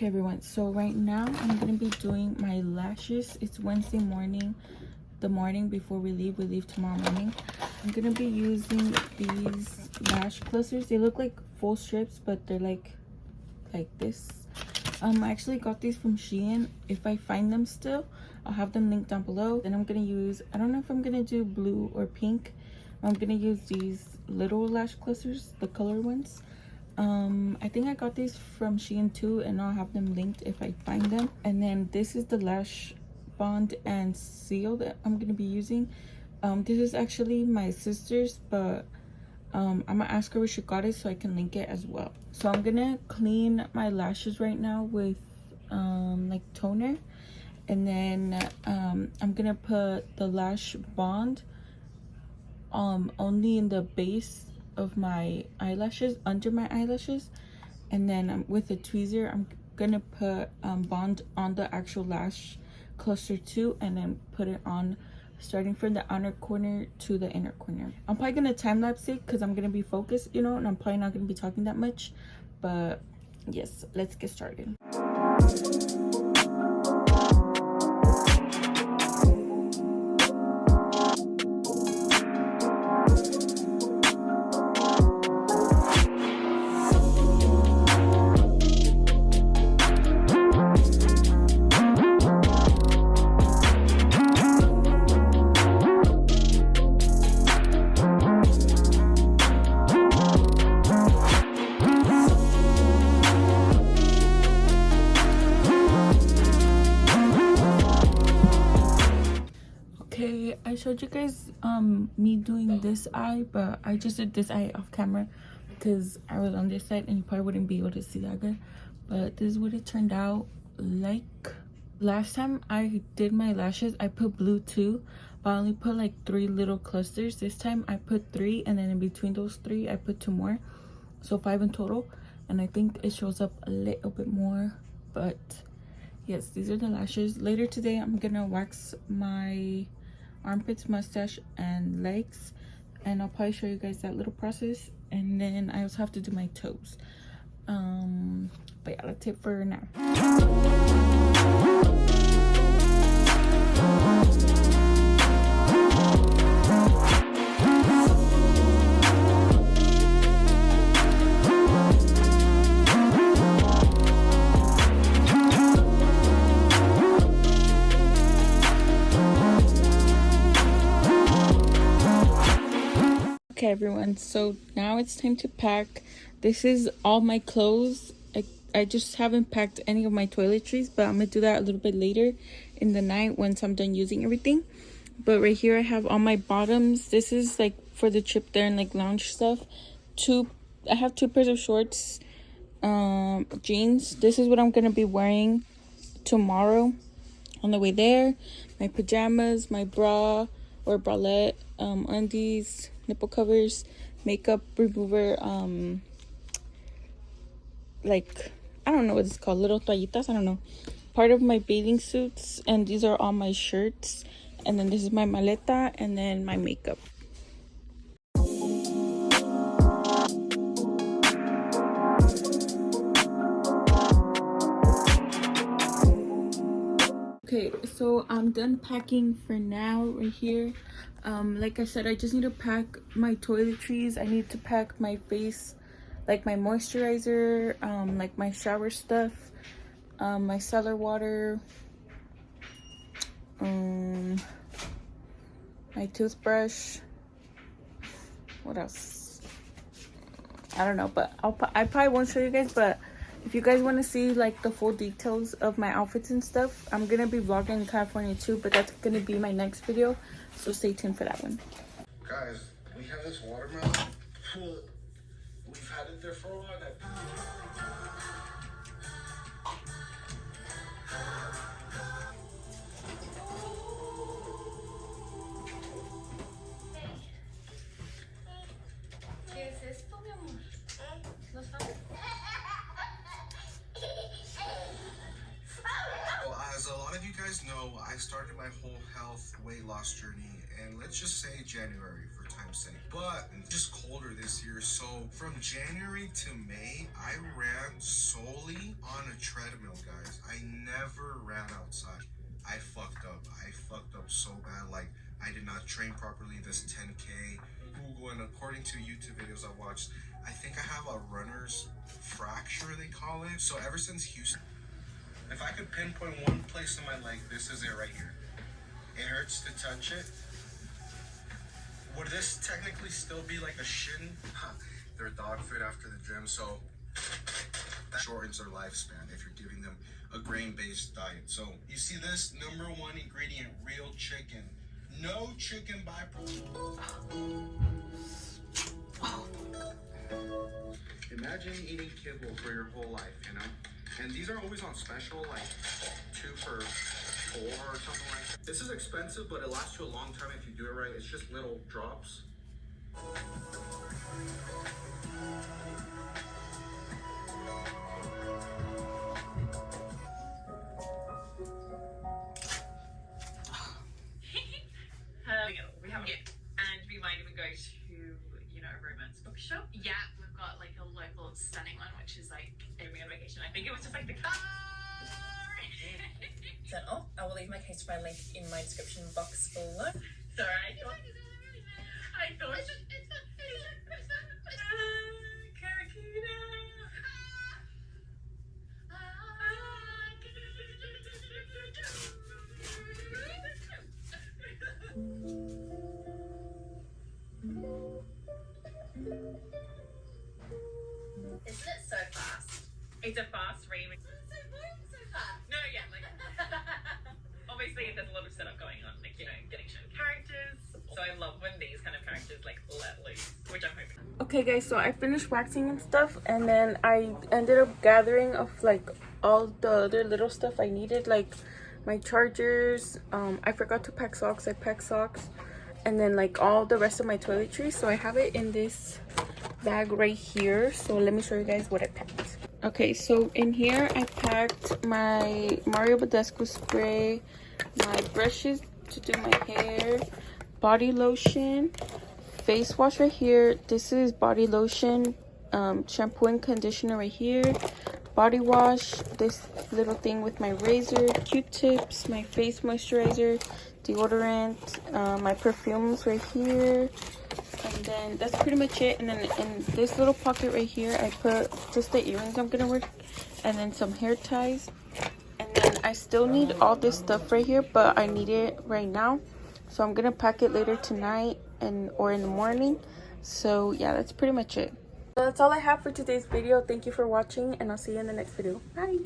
Okay everyone, so right now I'm gonna be doing my lashes. It's Wednesday morning, the morning before we leave tomorrow morning. I'm gonna be using these lash clusters. They look like full strips, but they're like this. I actually got these from Jillian. If I find them still, I'll have them linked down below. Then I'm gonna use, I don't know if I'm gonna do blue or pink. I'm gonna use these little lash clusters, the color ones. I think I got these from Shein too, and I'll have them linked if I find them. And then this is the lash bond and seal that I'm gonna be using. This is actually my sister's, but I'm gonna ask her where she got it so I can link it as well. So I'm gonna clean my lashes right now with like toner, and then I'm gonna put the lash bond only in the base of my eyelashes, under my eyelashes, and then with a tweezer I'm gonna put bond on the actual lash cluster too, and then put it on starting from the outer corner to the inner corner. I'm probably gonna time lapse it because I'm gonna be focused, you know, and I'm probably not gonna be talking that much, but yes, let's get started. I showed you guys me doing this eye, but I just did this eye off camera because I was on this side and you probably wouldn't be able to see that good. But this is what it turned out like. Last time I did my lashes, I put blue too, but I only put like 3 little clusters. This time I put 3, and then in between those 3 I put 2 more, so 5 in total. And I think it shows up a little bit more, but yes, these are the lashes. Later today I'm gonna wax my armpits, mustache, and legs, and I'll probably show you guys that little process. And then I also have to do my toes. But yeah, that's it for now. Okay everyone, so now it's time to pack. This is all my clothes. I just haven't packed any of my toiletries, but I'm gonna do that a little bit later in the night once I'm done using everything. But right here I have all my bottoms. This is like for the trip there and like lounge stuff. I have 2 pairs of shorts, jeans. This is what I'm gonna be wearing tomorrow on the way there. My pajamas, my bra or bralette, undies, nipple covers, makeup remover, like I don't know what it's called, little toallitas, I don't know, part of my bathing suits, and these are all my shirts. And then this is my maleta, and then my makeup. Okay, so I'm done packing for now right here. Like I said, I just need to pack my toiletries. I need to pack my face, like my moisturizer, like my shower stuff, my cellar water, my toothbrush. What else? I don't know, but I probably won't show you guys. But if you guys want to see like the full details of my outfits and stuff, I'm gonna be vlogging in California too, but that's gonna be my next video, so stay tuned for that one. Guys, we have this watermelon. We've had it there for a while now. ¿Qué es esto, mi amor? ¿No sabes? Well, as a lot of you guys know, I started my whole health weight loss journey, and let's just say January for time I'm saying. But it's just colder this year, so from January to May, I ran solely on a treadmill, guys. I never ran outside. I fucked up so bad. Like, I did not train properly this 10K. Google, and according to YouTube videos I watched, I think I have a runner's fracture, they call it. So ever since Houston, if I could pinpoint one place in my leg, this is it right here. It hurts to touch it. Would this technically still be like a shin? They're dog food after the gym, so that shortens their lifespan if you're giving them a grain-based diet. So you see this #1 ingredient, real chicken. No chicken byproduct. Imagine eating kibble for your whole life, you know? And these are always on special, like 2 for $4 or something like that. This is expensive, but it lasts you a long time if you do it right. It's just little drops. We haven't yet. And we might even go to, you know, a romance bookshop. Yeah, we've got like a local stunning one, which is like We're on vacation. I think it was just like the car. Turn off. I will leave my case file link in my description box below. Sorry. I thought it's Isn't it so fast? It's a fast remix. So fast. No, yeah, like obviously there's a lot of setup going on, like, you know, getting shown characters. So I love when these kind of characters like let loose, which I'm hoping. Okay guys, so I finished waxing and stuff, and then I ended up gathering of like all the other little stuff I needed, like my chargers. I forgot to pack socks. I packed socks, and then like all the rest of my toiletries. So I have it in this bag right here. So let me show you guys what I packed. Okay, so in here I packed my Mario Badescu spray, my brushes to do my hair, body lotion, face wash right here. This is body lotion, shampoo and conditioner right here, body wash, this little thing with my razor, Q-tips, my face moisturizer, deodorant, my perfumes right here, and then that's pretty much it. And then in this little pocket right here I put just the earrings I'm gonna wear, and then some hair ties. And then I still need all this stuff right here, but I need it right now, so I'm gonna pack it later tonight or in the morning. So yeah, that's pretty much it. So that's all I have for today's video. Thank you for watching, and I'll see you in the next video. Bye.